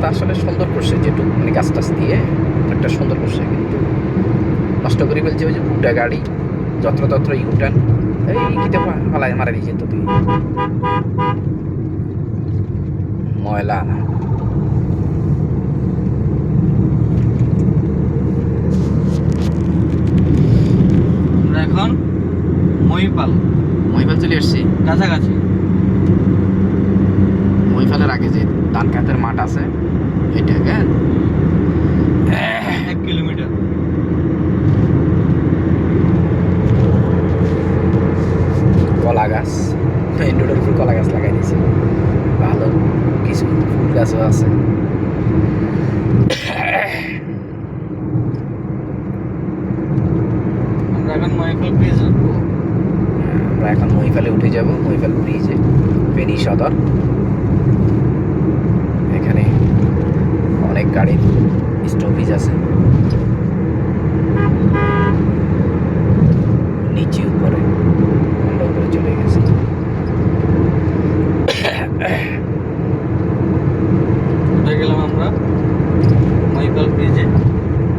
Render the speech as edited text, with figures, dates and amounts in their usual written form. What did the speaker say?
রাস্তা আসলে সুন্দর করছে, যেটুকু মানে গাছ টাছ দিয়ে একটা সুন্দর করছে, কিন্তু নষ্ট করে ফেলছে ওই যে বুকটা গাড়ি যত্রতত্র ইউটার্ন এই কিতে পালায় মারা দিয়েছে তো তুই ময়লা না। আমরা এখন মহিপাল মহিপাল চলে এসছি। কাছাকাছি। মহিপালের আগে যে ধান খেতের মাঠ আছে এটা, হ্যাঁ 1 কিলোমিটার। কলা গাছ, মেইন রোডের উপর কলা গাছ লাগাই দিয়েছে, ভালো কিছু ফুল গাছও আছে। আমরা এখন মহিপাল ব্রিজ উঠবো। আমরা এখন মহিপালে উঠে যাব, মহিপাল ব্রিজে ফেনী সদর। এখানে অনেক গাড়ির স্টপেজ আছে, নিচে উপরে আমরা উপরে চলে গেছি।